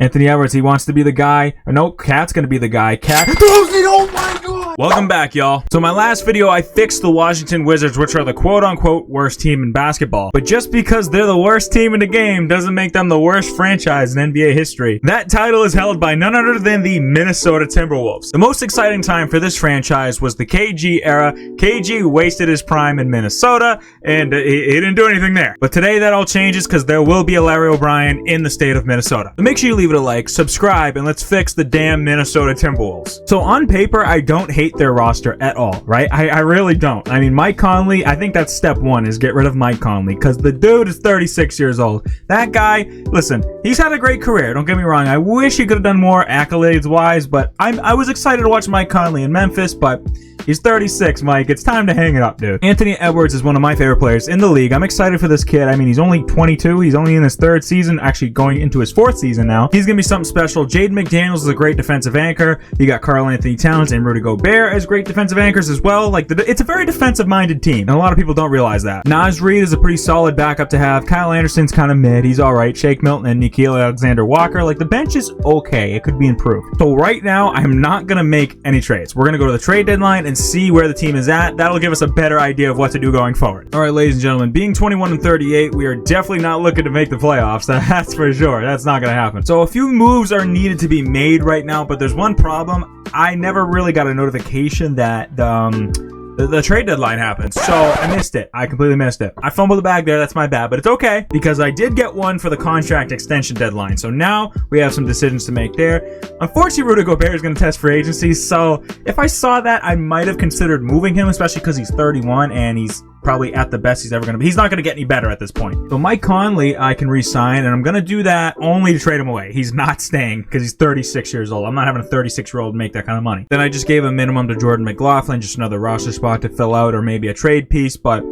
Anthony Edwards, he wants to be the guy. Nope, Cat's gonna be the guy. Cat. Oh my God! Welcome back, y'all. So my last video, I fixed the Washington Wizards, which are the quote-unquote worst team in basketball. But just because they're the worst team in the game doesn't make them the worst franchise in NBA history. That title is held by none other than the Minnesota Timberwolves. The most exciting time for this franchise was the KG era. KG wasted his prime in Minnesota, and he didn't do anything there. But today that all changes because there will be a Larry O'Brien in the state of Minnesota. So make sure you leave it a like, subscribe, and let's fix the damn Minnesota Timberwolves. So on paper, I don't hate their roster at all, right? I really don't. I mean, Mike Conley, I think that's step one, is get rid of Mike Conley, because the dude is 36 years old. That guy, listen, he's had a great career, don't get me wrong. I wish he could have done more accolades-wise, but I was excited to watch Mike Conley in Memphis, but he's 36, Mike. It's time to hang it up, dude. Anthony Edwards is one of my favorite players in the league. I'm excited for this kid. I mean, he's only 22. He's only in his third season, actually going into his fourth season now. He's going to be something special. Jaden McDaniels is a great defensive anchor. You got Karl Anthony Towns and Rudy Gobert as great defensive anchors as well. Like, it's a very defensive-minded team, and a lot of people don't realize that. Naz Reid is a pretty solid backup to have. Kyle Anderson's kind of mid. He's all right. Shake Milton and Nickeil Alexander-Walker. Like, the bench is okay. It could be improved. So right now, I'm not going to make any trades. We're going to go to the trade deadline and see where the team is at. That'll give us a better idea of what to do going forward. All right, ladies and gentlemen, being 21 and 38, we are definitely not looking to make the playoffs. That's for sure. That's not going to happen. So a few moves are needed to be made right now, but there's one problem. I never really got a notification that the trade deadline happened, so I missed it. I completely missed it. I fumbled the bag there. That's my bad, but it's okay because I did get one for the contract extension deadline. So now we have some decisions to make there. Unfortunately, Rudy Gobert is going to test free agency, so if I saw that, I might have considered moving him, especially because he's 31 and he's probably at the best he's ever going to be. He's not going to get any better at this point. So Mike Conley, I can re-sign, and I'm going to do that only to trade him away. He's not staying because he's 36 years old. I'm not having a 36-year-old make that kind of money. Then I just gave a minimum to Jordan McLaughlin, just another roster spot to fill out, or maybe a trade piece, but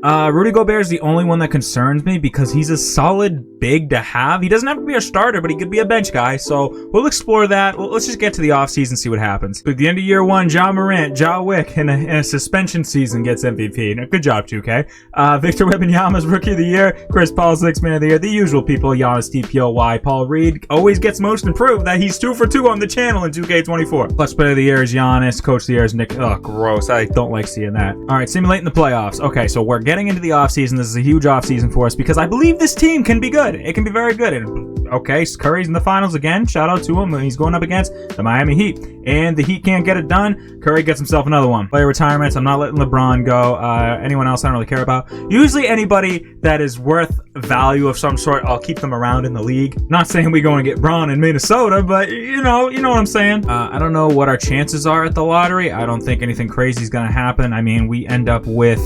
Rudy Gobert is the only one that concerns me because he's a solid big to have. He doesn't have to be a starter, but he could be a bench guy, so we'll explore that. Let's just get to the offseason, see what happens. At the end of year one, Ja Morant, Ja Wick in a suspension season gets MVP. Good job, 2K. Victor Wembanyama's Rookie of the Year. Chris Paul, Sixth Man of the Year. The usual people, Giannis, DPOY. Paul Reed always gets most improved. That he's 2 for 2 on the channel in 2K24. Clutch Player of the Year is Giannis. Coach of the Year is Nick. Oh, gross. I don't like seeing that. All right, simulating the playoffs. Okay, so we're getting into the offseason. This is a huge offseason for us because I believe this team can be good. It can be very good. And okay, Curry's in the finals again. Shout out to him. He's going up against the Miami Heat. And the Heat can't get it done. Curry gets himself another one. Player retirements. I'm not letting LeBron go. Anyone else I don't really care about. Usually anybody that is worth value of some sort, I'll keep them around in the league. Not saying we go and get Braun in Minnesota, but you know what I'm saying. I don't know what our chances are at the lottery. I don't think anything crazy is going to happen. I mean, we end up with...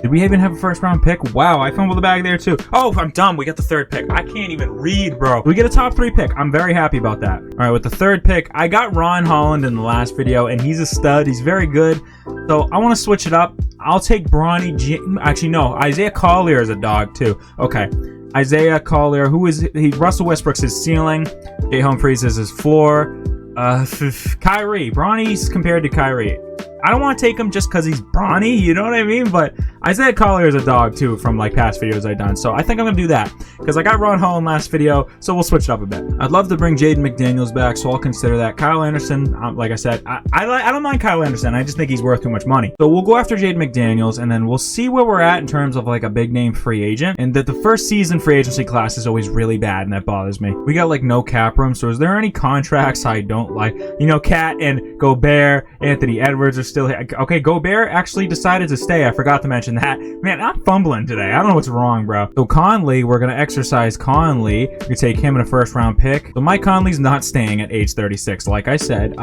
Did we even have a first round pick? Wow, I fumbled the bag there too. Oh, I'm dumb. We got the third pick. I can't even read, bro. We get a top 3 pick. I'm very happy about that. All right, with the third pick, I got Ron Holland in the last video, and he's a stud. He's very good. So I want to switch it up. I'll take Actually, no. Isaiah Collier is a dog too. Okay. Isaiah Collier, who is he? Russell Westbrook's his ceiling. Jay Humphries is his floor. Kyrie. Bronny's compared to Kyrie. I don't want to take him just because he's brawny, you know what I mean? But Isaiah Collier is a dog, too, from, like, past videos I've done. So I think I'm going to do that because I got Ron Holland last video, so we'll switch it up a bit. I'd love to bring Jaden McDaniels back, so I'll consider that. Kyle Anderson, like I said, I don't mind Kyle Anderson. I just think he's worth too much money. So we'll go after Jaden McDaniels, and then we'll see where we're at in terms of, like, a big-name free agent. And that the first season free agency class is always really bad, and that bothers me. We got, like, no cap room, so is there any contracts I don't like? You know, Cat and Gobert, Anthony Edwards are still here. Okay, Gobert actually decided to stay. I forgot to mention that. Man, I'm fumbling today. I don't know what's wrong, bro. So Conley, we're going to exercise Conley. We can take him in a first-round pick. So Mike Conley's not staying at age 36. Like I said,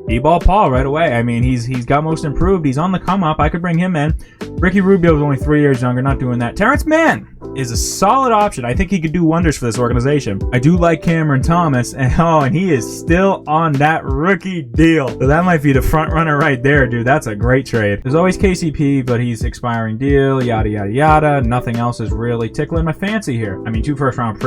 D-ball Paul right away. I mean, he's got most improved. He's on the come-up. I could bring him in. Ricky Rubio is only 3 years younger. Not doing that. Terrence Mann is a solid option. I think he could do wonders for this organization. I do like Cameron Thomas. And he is still on that rookie deal. So that might be the front runner right there, dude. That's a great trade. There's always KCP, but he's expiring deal. Yada, yada, yada. Nothing else is really tickling my fancy here. I mean, 2 first-round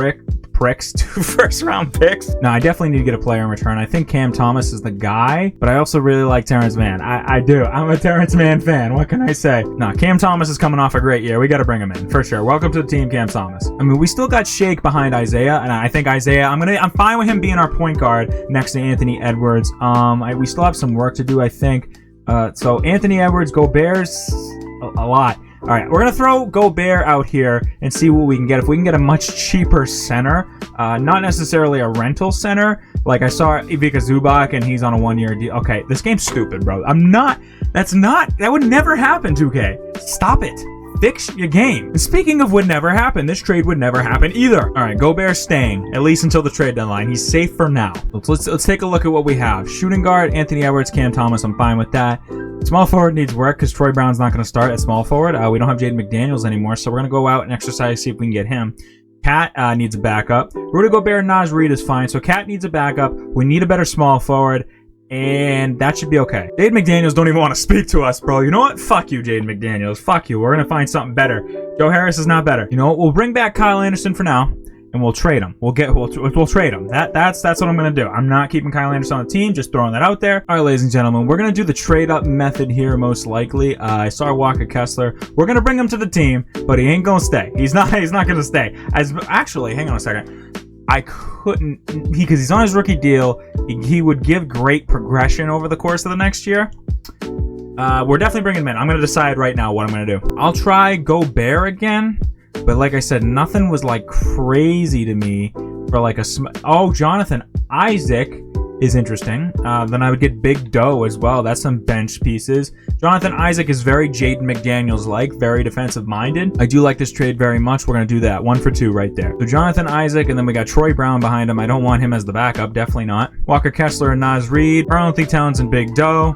pricks 2 first-round picks. No, I definitely need to get a player in return. I think Cam Thomas is the guy, but I also really like Terrence Mann. I do. I'm a Terrence Mann fan. What can I say? No, Cam Thomas is coming off a great year. We got to bring him in for sure. Welcome to the team, Cam Thomas. I mean, we still got Shake behind Isaiah, and I think Isaiah, I'm fine with him being our point guard next to Anthony Edwards. We still have some work to do, I think. So Anthony Edwards, Gobert's a lot. All right, we're going to throw Gobert out here and see what we can get. If we can get a much cheaper center, not necessarily a rental center. Like I saw Ivica Zubac and he's on a 1-year deal. Okay, this game's stupid, bro. That would never happen, 2K. Stop it. Fix your game. And speaking of would never happen, this trade would never happen either. All right, Gobert's staying, at least until the trade deadline. He's safe for now. Let's take a look at what we have. Shooting guard, Anthony Edwards, Cam Thomas. I'm fine with that. Small forward needs work because Troy Brown's not going to start at small forward. We don't have Jaden McDaniels anymore, so we're going to go out and exercise, see if we can get him. Cat needs a backup. Rudy Gobert and Naz Reid is fine, so Cat needs a backup. We need a better small forward, and that should be okay. Jaden McDaniels don't even want to speak to us, bro. You know what? Fuck you, Jaden McDaniels. Fuck you. We're going to find something better. Joe Harris is not better. You know what? We'll bring back Kyle Anderson for now. And we'll trade him. We'll trade him. That's what I'm gonna do. I'm not keeping Kyle Anderson on the team. Just throwing that out there. All right, ladies and gentlemen, we're gonna do the trade up method here most likely. I saw Walker Kessler. We're gonna bring him to the team, but he ain't gonna stay. He's not gonna stay. Actually, hang on a second. I couldn't because he's on his rookie deal. He would give great progression over the course of the next year. We're definitely bringing him in. I'm gonna decide right now what I'm gonna do. I'll try Gobert again. But like I said, nothing was like crazy to me for like Jonathan Isaac is interesting. Then I would get Big Doe as well. That's some bench pieces. Jonathan Isaac is very Jaden McDaniels-like, very defensive-minded. I do like this trade very much. We're going to do that. 1 for 2 right there. So Jonathan Isaac, and then we got Troy Brown behind him. I don't want him as the backup. Definitely not. Walker Kessler and Naz Reid. Karl-Anthony Towns and Big Doe.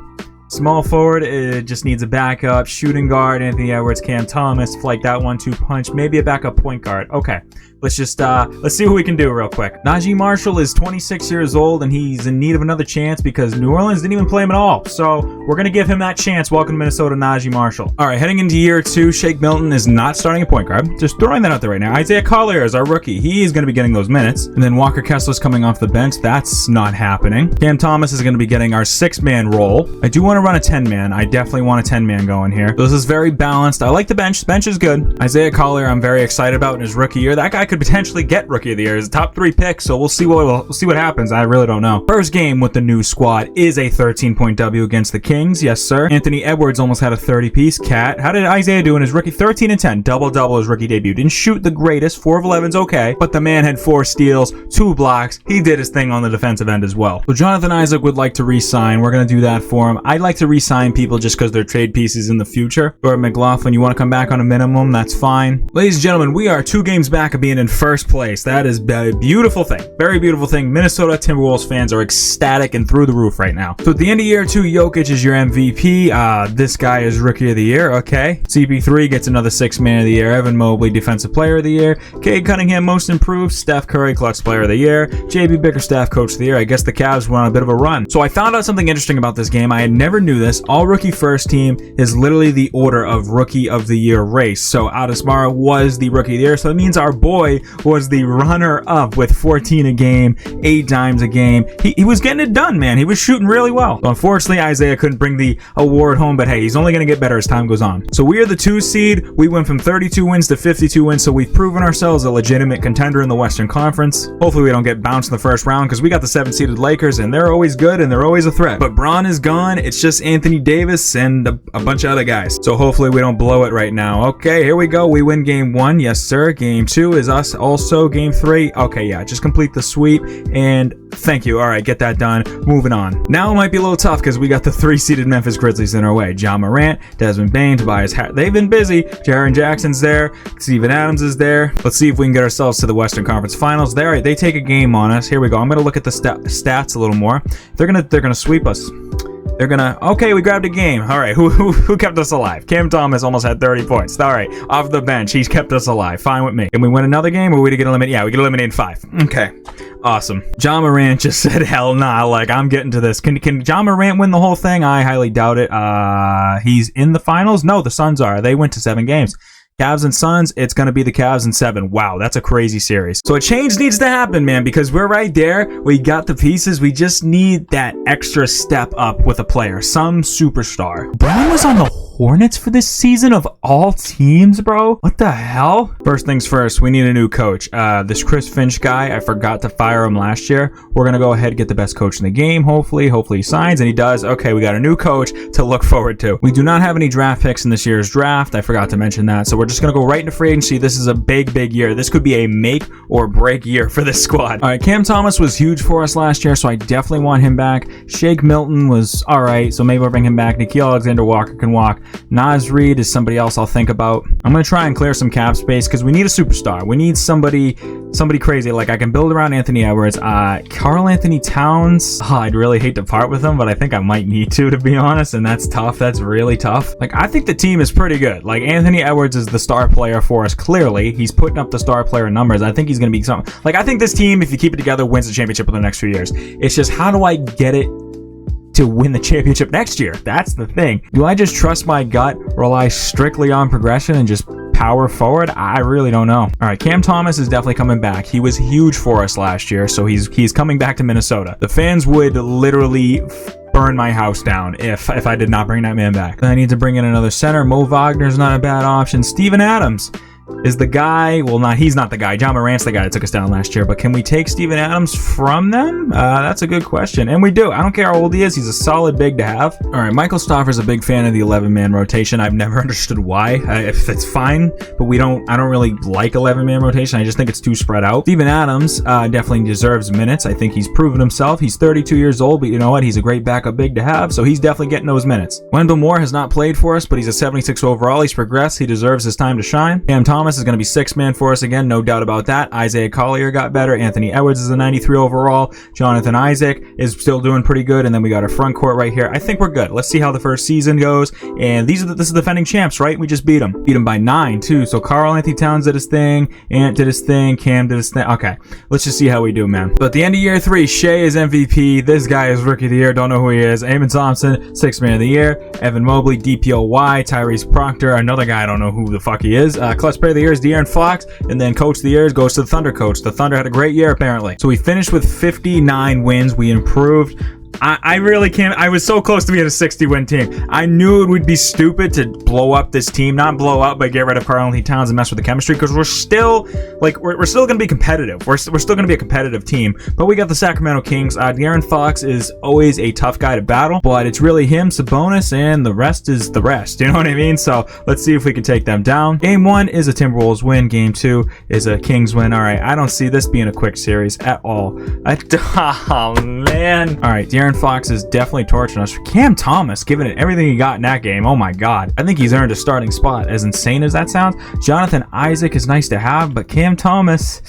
Small forward, it just needs a backup. Shooting guard, Anthony Edwards, Cam Thomas. Like that 1-2 punch. Maybe a backup point guard. Okay. Let's just, let's see what we can do real quick. Najee Marshall is 26 years old, and he's in need of another chance because New Orleans didn't even play him at all. So we're going to give him that chance. Welcome to Minnesota, Najee Marshall. All right, heading into year 2, Shake Milton is not starting a point guard. Just throwing that out there right now. Isaiah Collier is our rookie. He is going to be getting those minutes. And then Walker Kessler's coming off the bench. That's not happening. Cam Thomas is going to be getting our 6-man role. I do want to run a 10-man. I definitely want a 10-man going here. So this is very balanced. I like the bench. The bench is good. Isaiah Collier, I'm very excited about in his rookie year. That guy could potentially get rookie of the year. He's a top 3 pick, so we'll see what happens. I really don't know. First game with the new squad is a 13-point W against the Kings. Yes, sir. Anthony Edwards almost had a 30-piece. Cat. How did Isaiah do in his rookie? 13 and 10. Double-double his rookie debut. Didn't shoot the greatest. 4 of 11's okay, but the man had 4 steals, 2 blocks. He did his thing on the defensive end as well. So Jonathan Isaac would like to re-sign. We're going to do that for him. I'd like to re-sign people just because they're trade pieces in the future. Or McLaughlin, you want to come back on a minimum? That's fine. Ladies and gentlemen, we are 2 games back of being in first place. That is a beautiful thing. Very beautiful thing. Minnesota Timberwolves fans are ecstatic and through the roof right now. So at the end of year 2, Jokic is your MVP. This guy is rookie of the year. Okay. CP3 gets another 6-man of the year. Evan Mobley, defensive player of the year. Cade Cunningham, most improved. Steph Curry, clutch player of the year. JB Bickerstaff, coach of the year. I guess the Cavs went on a bit of a run. So I found out something interesting about this game. I had never knew this. All rookie first team is literally the order of rookie of the year race. So Adesmara was the rookie of the year. So that means our boy was the runner up with 14 a game, 8 dimes a game. He was getting it done, man. He was shooting really well. So unfortunately, Isaiah couldn't bring the award home, but hey, he's only going to get better as time goes on. So we are the 2 seed. We went from 32 wins to 52 wins, so we've proven ourselves a legitimate contender in the Western Conference. Hopefully we don't get bounced in the first round because we got the 7-seeded Lakers, and they're always good, and they're always a threat. But Braun is gone. It's just Anthony Davis and a bunch of other guys. So hopefully we don't blow it right now. Okay, here we go. We win game 1. Yes, sir. Game 2 is us also. Game 3. Okay, yeah, just complete the sweep, and thank you. All right, get that done. Moving on. Now it might be a little tough because we got the 3-seeded Memphis Grizzlies in our way. Ja Morant, Desmond Bane, Tobias Harris. They've been busy. Jaren Jackson's there. Steven Adams is there. Let's see if we can get ourselves to the Western Conference Finals. They take a game on us. Here we go. I'm going to look at the stats a little more. They're gonna sweep us. They're gonna, okay, we grabbed a game. All right, who kept us alive? Cam Thomas almost had 30 points. All right, off the bench, he's kept us alive. Fine with me. Can we win another game, or we get eliminated? Yeah, we get eliminated in 5. Okay, awesome. Ja Morant just said, hell nah, like, I'm getting to this. Can Ja Morant win the whole thing? I highly doubt it. He's in the finals? No, the Suns are. They went to 7 games. Cavs and Suns, it's going to be the Cavs in 7. Wow, that's a crazy series. So a change needs to happen, man, because we're right there. We got the pieces. We just need that extra step up with a player, some superstar. Brown was on the Hornets for this season of all teams, bro. What the hell? First things first, we need a new coach. This Chris Finch guy, I forgot to fire him last year. We're going to go ahead and get the best coach in the game, hopefully he signs, and he does. Okay, we got a new coach to look forward to. We do not have any draft picks in this year's draft. I forgot to mention that. So we're just going to go right into free agency. This is a big year. This could be a make or break year for this squad. All right, Cam Thomas was huge for us last year, so I definitely want him back. Shake Milton was all right, so maybe we'll bring him back. Nickeil Alexander-Walker can walk. Nas Reed is somebody else I'll think about. I'm going to try and clear some cap space because we need a superstar. We need somebody crazy. Like, I can build around Anthony Edwards. Karl Anthony Towns, I'd really hate to part with him, but I think I might need to be honest, and that's tough. That's really tough. Like, I think the team is pretty good. Like, Anthony Edwards is the star player for us, clearly. He's putting up the star player numbers. I think he's going to be something. Like, I think this team, if you keep it together, wins the championship in the next few years. It's just, how do I get it to win the championship next year? That's the thing. Do I just trust my gut, rely strictly on progression, and just power forward? I really don't know. All right, Cam Thomas is definitely coming back. He was huge for us last year, so he's coming back to Minnesota. The fans would literally burn my house down if I did not bring that man back. I need to bring in another center. Mo Wagner's not a bad option. Steven Adams is the guy. Well, he's not the guy. John Morant's the guy that took us down last year, but can we take Steven Adams from them? That's a good question, and we do. I don't care how old he is. He's a solid big to have. All right, Michael Stoffer's a big fan of the 11-man rotation. I've never understood why. If it's fine, but I don't really like 11-man rotation. I just think it's too spread out. Steven Adams definitely deserves minutes. I think he's proven himself. He's 32 years old, but you know what? He's a great backup big to have, so he's definitely getting those minutes. Wendell Moore has not played for us, but he's a 76 overall. He's progressed. He deserves his time to shine. Cam Thomas is going to be 6-man for us again, no doubt about that. Isaiah Collier got better. Anthony Edwards is a 93 overall. Jonathan Isaac is still doing pretty good, and then we got our front court right here. I think we're good. Let's see how the first season goes. And this is the defending champs, right? We just beat them by 9 too. So Karl Anthony Towns did his thing, Ant did his thing, Cam did his thing. Okay, let's just see how we do, man. But at the end of year 3, Shea is MVP. This guy is rookie of the year. Don't know who he is. Eamon Thompson, 6-man of the year. Evan Mobley, DPOY. Tyrese Proctor, another guy I don't know who the fuck he is. Clutch player of the year is De'Aaron Fox, and then coach of the year goes to the Thunder coach. The Thunder had a great year apparently. So we finished with 59 wins. We improved. I really can't. I was so close to being a 60-win team. I knew it would be stupid to blow up this team. Not blow up, but get rid of Karl Anthony Towns and mess with the chemistry, because we're still still going to be competitive. We're still going to be a competitive team. But we got the Sacramento Kings. De'Aaron Fox is always a tough guy to battle, but it's really him, Sabonis, and the rest is the rest. You know what I mean? So let's see if we can take them down. Game 1 is a Timberwolves win. Game 2 is a Kings win. All right, I don't see this being a quick series at all. Oh, man. All right, De'Aaron Fox is definitely torching us. Cam Thomas giving it everything he got in that game. Oh my god, I think he's earned a starting spot, as insane as that sounds. Jonathan Isaac is nice to have, but Cam Thomas,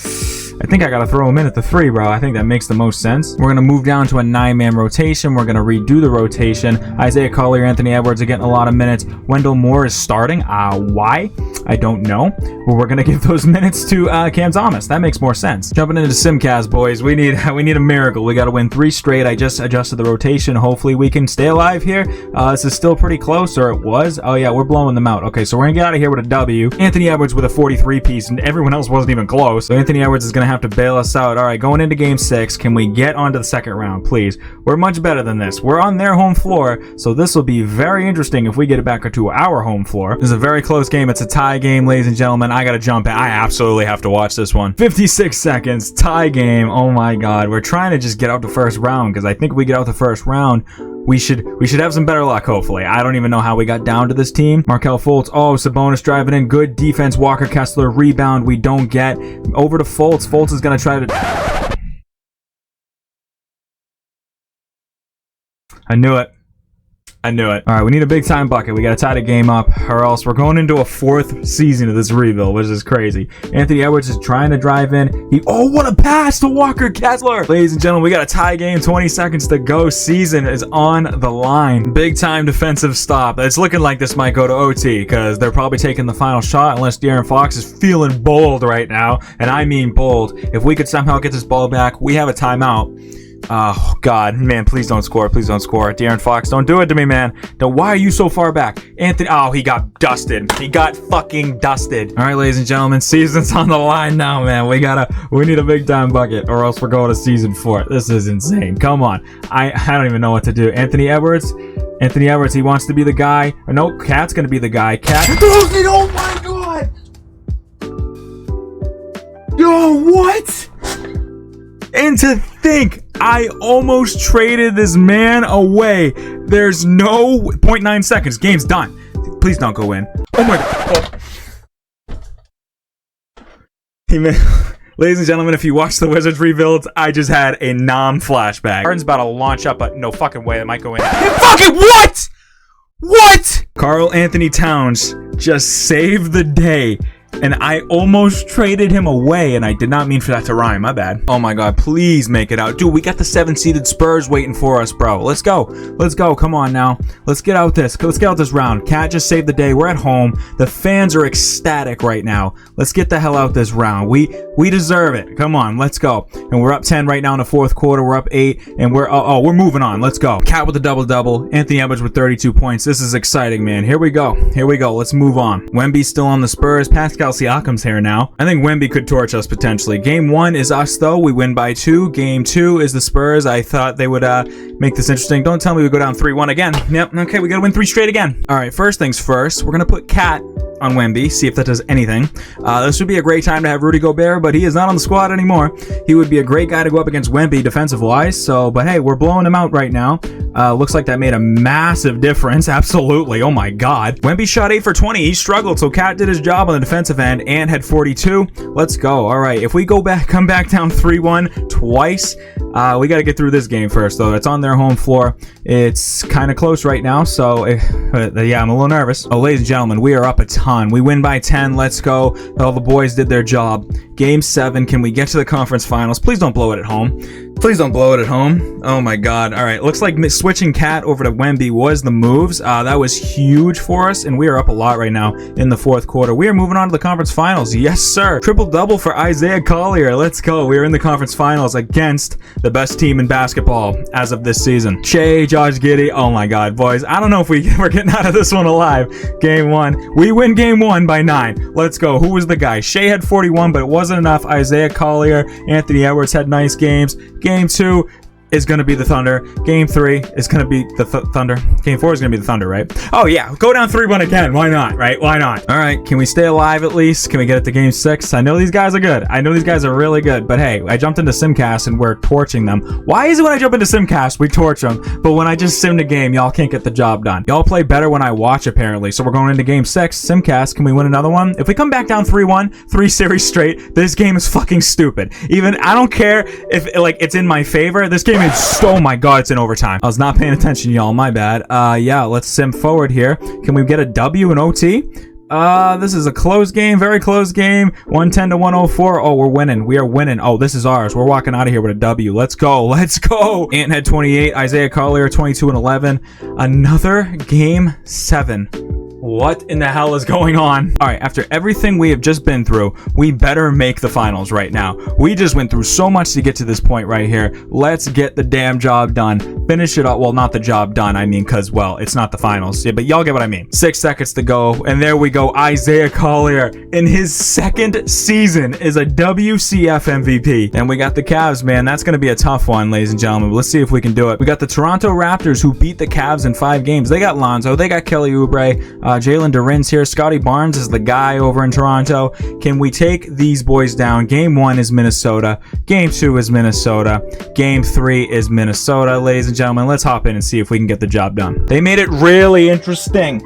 I think I gotta throw him in at the 3, bro. I think that makes the most sense. We're gonna move down to a 9-man rotation. We're gonna redo the rotation. Isaiah Collier, Anthony Edwards are getting a lot of minutes. Wendell Moore is starting. Why? I don't know. But we're gonna give those minutes to Cam Thomas. That makes more sense. Jumping into Simcast, boys. We need a miracle. We gotta win 3 straight. I just adjusted the rotation. Hopefully we can stay alive here. This is still pretty close, or it was. Oh yeah, we're blowing them out. Okay, so we're gonna get out of here with a W. Anthony Edwards with a 43 piece, and everyone else wasn't even close. So Anthony Edwards is gonna have to bail us out. All right, going into game 6, can we get onto the second round, please? We're much better than this. We're on their home floor, so this will be very interesting if we get it back to our home floor. This is a very close game. It's a tie game, ladies and gentlemen. I gotta jump in. I absolutely have to watch this one. 56 seconds, tie game. Oh my god, we're trying to just get out the first round, because I think if we get out the first round, we should have some better luck, hopefully. I don't even know how we got down to this team. Markelle Fultz. Oh, Sabonis driving in. Good defense. Walker Kessler. Rebound. We don't get. Over to Fultz. Fultz is going to try to... I knew it. I knew it. All right, we need a big time bucket. We got to tie the game up, or else we're going into a 4th season of this rebuild, which is crazy. Anthony Edwards is trying to drive in. Oh, what a pass to Walker Kessler. Ladies and gentlemen, we got a tie game. 20 seconds to go. Season is on the line. Big time defensive stop. It's looking like this might go to OT, because they're probably taking the final shot unless De'Aaron Fox is feeling bold right now. And I mean bold. If we could somehow get this ball back, we have a timeout. Oh, God. Man, please don't score. Please don't score. De'Aaron Fox, don't do it to me, man. Why are you so far back? Anthony. Oh, he got dusted. He got fucking dusted. All right, ladies and gentlemen. Season's on the line now, man. We need a big time bucket or else we're going to season 4. This is insane. Come on. I don't even know what to do. Anthony Edwards, he wants to be the guy. No, Cat's going to be the guy. Cat. Oh, my God. Yo, what? And to think, I almost traded this man away. There's no 0.9 seconds. Game's done. Please don't go in. Oh my God. Oh. Hey, man. Ladies and gentlemen, if you watch the Wizards rebuilds, I just had a flashback. Harden's about to launch up, but no fucking way. It might go in. Fucking what? What? Karl Anthony Towns just saved the day. And I almost traded him away, and I did not mean for that to rhyme. My bad. Oh my God, please make it out. Dude, we got the 7-seeded Spurs waiting for us, bro. Let's go. Let's go. Come on now. Let's get out this. Let's get out this round. Cat just saved the day. We're at home. The fans are ecstatic right now. Let's get the hell out this round. We deserve it. Come on, let's go. And we're up 10 right now in the fourth quarter. We're up 8, and we're moving on. Let's go. Cat with a double-double. Anthony Edwards with 32 points. This is exciting, man. Here we go. Here we go. Let's move on. Wemby's still on the Spurs. Pascal Siakam's here now. I think Wemby could torch us potentially. Game 1 is us, though. We win by 2. Game 2 is the Spurs. I thought they would make this interesting. Don't tell me we go down 3-1 again. Yep. Okay, we gotta win 3 straight again. All right, first things first. We're gonna put Cat on Wemby, see if that does anything. This would be a great time to have Rudy Gobert, but he is not on the squad anymore. He would be a great guy to go up against Wemby defensive-wise, but hey, we're blowing him out right now. Looks like that made a massive difference. Absolutely. Oh my God. Wemby shot 8 for 20. He struggled, so Cat did his job on the defensive end and had 42. Let's go. All right, if we come back down 3-1 twice, we got to get through this game first, though. It's on their home floor. It's kind of close right now, so yeah, I'm a little nervous. Oh, ladies and gentlemen, we are up a ton. We win by 10. Let's go. All the boys did their job. Game 7. Can we get to the conference finals? Please don't blow it at home. Please don't blow it at home. Oh my God. All right. Looks like switching Cat over to Wemby was the moves. That was huge for us, and we are up a lot right now in the fourth quarter. We are moving on to the conference finals. Yes, sir. Triple-double for Isaiah Collier. Let's go. We are in the conference finals against the best team in basketball as of this season. Shea, Josh Giddey. Oh my God, boys. I don't know if we're getting out of this one alive. Game 1. We win game 1 by 9. Let's go. Who was the guy? Shea had 41, but it wasn't enough. Isaiah Collier, Anthony Edwards had nice games. Game 2 is going to be the Thunder. Game 3 is going to be the Thunder. Game 4 is going to be the Thunder, right? Oh, yeah. Go down 3-1 again. Why not, right? Why not? All right. Can we stay alive at least? Can we get it to Game 6? I know these guys are good. I know these guys are really good. But hey, I jumped into Simcast and we're torching them. Why is it when I jump into Simcast, we torch them, but when I just sim the game, y'all can't get the job done? Y'all play better when I watch, apparently. So we're going into Game 6. Simcast, can we win another one? If we come back down 3-1, 3 series straight, this game is fucking stupid. I don't care if, it's in my favor. This game oh my God, it's in overtime. I was not paying attention, y'all. My bad. Yeah, let's sim forward here. Can we get a W in OT? This is a close game, very close game. 110 to 104. Oh, we're winning. We are winning. Oh, this is ours. We're walking out of here with a W. Let's go. Let's go. Ant had 28. Isaiah Collier 22 and 11. Another game 7. What in the hell is going on? All right, after everything we have just been through, we better make the finals right now. We just went through so much to get to this point right here. Let's get the damn job done. Finish it up. Well, not the job done, I mean, because, well, it's not the finals. Yeah, but y'all get what I mean. 6 seconds to go, and there we go. Isaiah Collier, in his 2nd season, is a WCF MVP. And we got the Cavs, man. That's going to be a tough one, ladies and gentlemen. But let's see if we can do it. We got the Toronto Raptors, who beat the Cavs in 5 games. They got Lonzo. They got Kelly Oubre. Jalen Duren's here. Scotty Barnes is the guy over in Toronto. Can we take these boys down? Game 1 is Minnesota. Game 2 is Minnesota. Game 3 is Minnesota. Ladies and gentlemen, let's hop in and see if we can get the job done. They made it really interesting.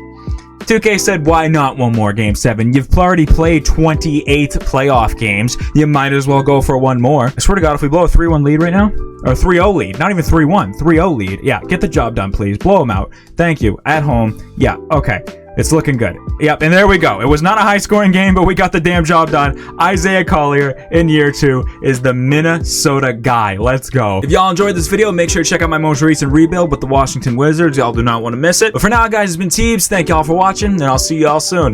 2K said, why not one more Game 7? You've already played 28 playoff games. You might as well go for one more. I swear to God, if we blow a 3-1 lead right now, or 3-0 lead, not even 3-1, 3-0 lead. Yeah, get the job done, please. Blow them out. Thank you. At home. Yeah, okay. It's looking good. Yep, and there we go. It was not a high-scoring game, but we got the damn job done. Isaiah Collier in year 2 is the Minnesota guy. Let's go. If y'all enjoyed this video, make sure to check out my most recent rebuild with the Washington Wizards. Y'all do not want to miss it. But for now, guys, it's been Teebs. Thank y'all for watching, and I'll see y'all soon.